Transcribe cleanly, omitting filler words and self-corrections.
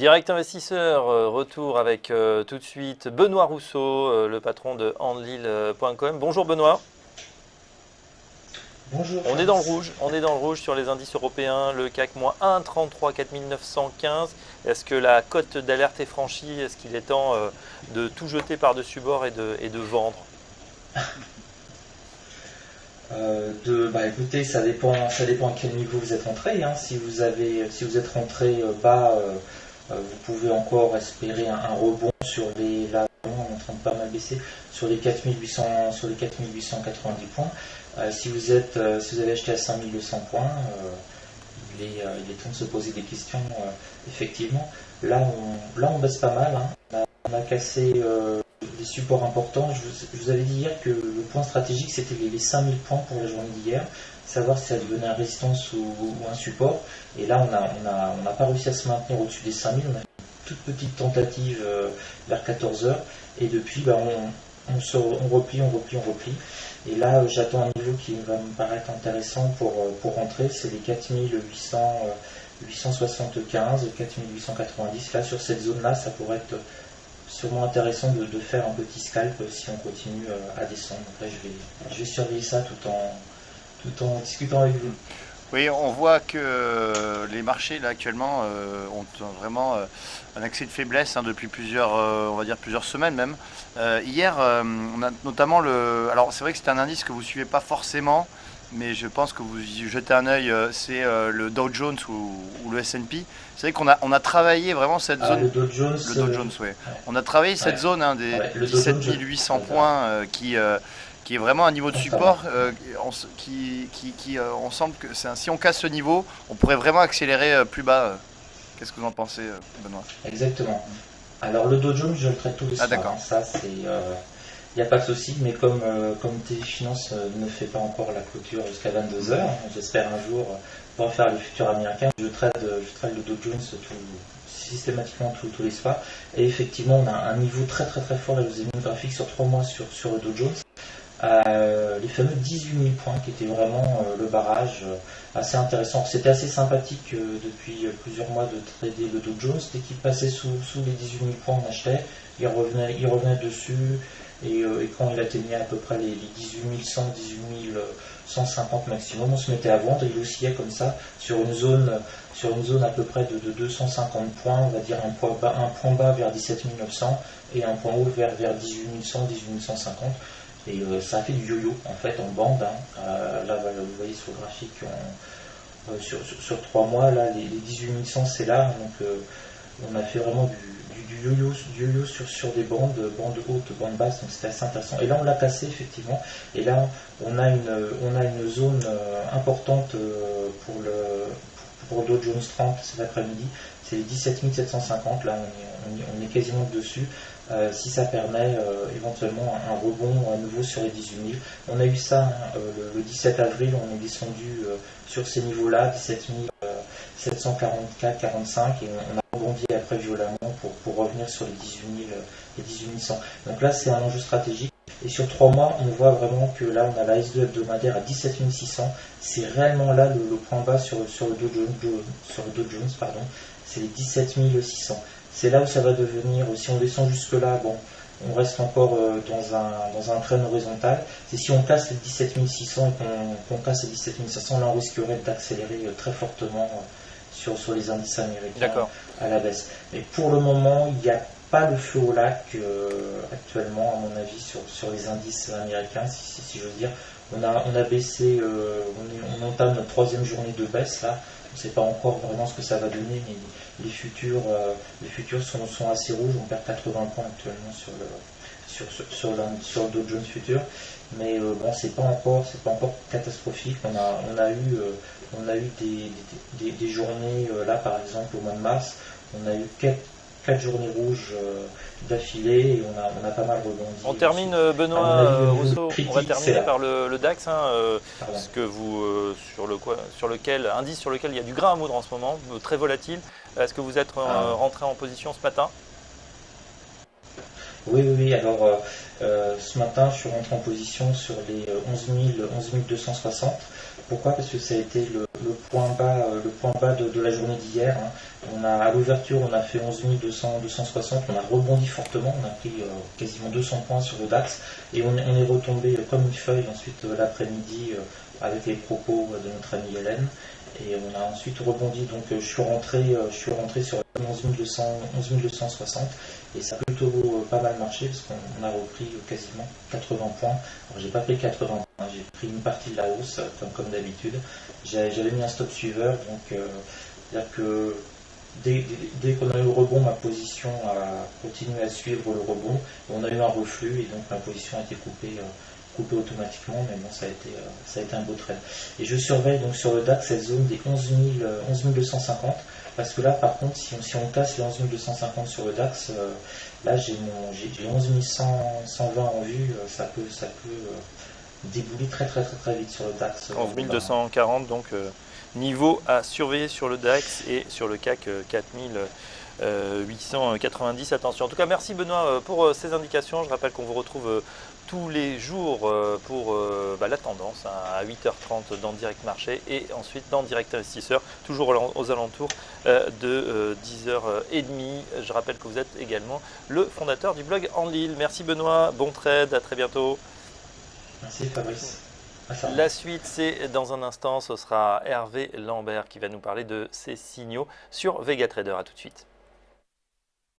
Direct Investisseur, retour avec tout de suite Benoît Rousseau, le patron de Andlil.com. Bonjour Benoît. Bonjour. On est dans le rouge sur les indices européens, le CAC moins 1,33, 4915. Est-ce que la cote d'alerte est franchie? Est-ce qu'il est temps de tout jeter par-dessus bord et de vendre? Écoutez, ça dépend à quel niveau vous êtes rentré. Si vous êtes rentré bas, vous pouvez encore espérer un rebond sur les. Là, on est en train de pas mal baisser sur les 4890 points. Si vous avez acheté à 5200 points, il est temps de se poser des questions. Effectivement, là on baisse pas mal. On a cassé des supports importants. Je vous avais dit hier que le point stratégique c'était les 5000 points pour la journée d'hier, savoir si ça devenait une résistance ou un support. Et là on n'a pas réussi à se maintenir au-dessus des 5000. On a fait une toute petite tentative vers 14 heures et depuis on replie. Et là j'attends un niveau qui va me paraître intéressant pour rentrer, c'est les 4875, 4890. Là sur cette zone là ça pourrait être sûrement intéressant de faire un petit scalp si on continue à descendre. Donc là, je vais surveiller ça tout en discutant avec vous. Oui, on voit que les marchés là actuellement ont vraiment un accès de faiblesse depuis plusieurs semaines même. Hier, on a notamment alors c'est vrai que c'est un indice que vous suivez pas forcément, mais je pense que vous y jetez un œil, c'est le Dow Jones ou le S&P. C'est vrai qu'on a travaillé vraiment cette zone. Le Dow Jones, oui. On a travaillé cette zone des 17 800 points qui est vraiment un niveau de support. On semble que si on casse ce niveau, on pourrait vraiment accélérer plus bas. Qu'est-ce que vous en pensez, Benoît? Exactement. Alors le Dow Jones, je le traite tous les soirs. D'accord. Ça, c'est... Il n'y a pas de souci, mais comme TV Finance ne fait pas encore la clôture jusqu'à 22h, j'espère un jour pouvoir faire le futur américain. Je trade le Dow Jones systématiquement tous les soirs. Et effectivement, on a un niveau très très très fort. Là, je vous ai mis une graphique sur 3 mois sur le Dow Jones. Les fameux 18 000 points qui étaient vraiment le barrage assez intéressant. C'était assez sympathique depuis plusieurs mois de trader le Dow Jones. Dès qu'il passait sous les 18 000 points, on achetait. Il revenait dessus. Et quand il atteignait à peu près les 18 100, 18 150 maximum, on se mettait à vendre. Il oscillait comme ça sur une zone à peu près de 250 points, on va dire un point bas vers 17 900 et un point haut vers 18 100, 18 150. Et ça a fait du yo-yo en fait en bande. Là vous voyez sur le graphique sur 3 mois, là les 18 100 c'est là. Donc on a fait vraiment du yo-yo sur des bandes hautes, bandes basses, donc c'était assez intéressant. Et là on l'a cassé effectivement, et là on a une zone importante pour le Dow Jones 30 cet après-midi, c'est les 17 750, là on est quasiment dessus. Si ça permet éventuellement un rebond à nouveau sur les 18 000. On a eu ça le 17 avril, on est descendu sur ces niveaux-là, 17 744-45, et on a rebondi après violemment pour revenir sur les 18 100. Donc là, c'est un enjeu stratégique. Et sur 3 mois, on voit vraiment que là, on a la S2 hebdomadaire à 17 600. C'est réellement là le point bas sur le Dow Jones, c'est les 17 600. C'est là où ça va devenir, si on descend jusque là, bon, on reste encore dans un train horizontal. C'est si on casse les 17 600 et qu'on casse les 17 500, là on risquerait d'accélérer très fortement sur les indices américains à la baisse. Mais pour le moment, il n'y a pas le feu au lac actuellement, à mon avis, sur les indices américains, si j'ose dire. On a baissé, on entame notre 3e journée de baisse là. On ne sait pas encore vraiment ce que ça va donner, mais les futurs sont assez rouges. On perd 80 points actuellement sur le Dow Jones futur, mais bon, c'est pas encore catastrophique. On a eu des journées là, par exemple au mois de mars, on a eu 4 journées rouges d'affilée et on a pas mal rebondi. On termine, Benoît Rousseau, on va terminer par le DAX, parce que indice sur lequel il y a du grain à moudre en ce moment, très volatile. Est-ce que vous êtes rentré en position ce matin? Oui. Alors, ce matin, je suis rentré en position sur les 11 260. Pourquoi? Parce que ça a été le point bas de la journée d'hier. À l'ouverture, on a fait 11 260, on a rebondi fortement, on a pris quasiment 200 points sur le DAX et on est retombé comme une feuille ensuite l'après-midi avec les propos de notre amie Hélène. Et on a ensuite rebondi, donc je suis rentré sur 11 260 et ça a plutôt pas mal marché parce qu'on a repris quasiment 80 points. Alors j'ai pas pris 80 points, j'ai pris une partie de la hausse comme d'habitude. J'avais mis un stop suiveur, donc c'est-à-dire que dès qu'on a eu le rebond, ma position a continué à suivre le rebond. On a eu un reflux et donc ma position a été coupée automatiquement, mais bon, ça a été un beau trade. Et je surveille donc sur le DAX cette zone des 11 250, parce que là, par contre, si on casse les 11 250 sur le DAX, là j'ai 11 120 en vue, ça peut débouler très vite sur le DAX. 11 240, donc niveau à surveiller sur le DAX et sur le CAC 4890. Attention. En tout cas, merci Benoît pour ces indications. Je rappelle qu'on vous retrouve tous les jours pour la tendance à 8h30 dans Direct Marché et ensuite dans Direct Investisseur, toujours aux alentours de 10h30. Je rappelle que vous êtes également le fondateur du blog Enlil. Merci Benoît, bon trade, à très bientôt. Merci Fabrice. La suite, c'est dans un instant, ce sera Hervé Lambert qui va nous parler de ses signaux sur Vega Trader. À tout de suite.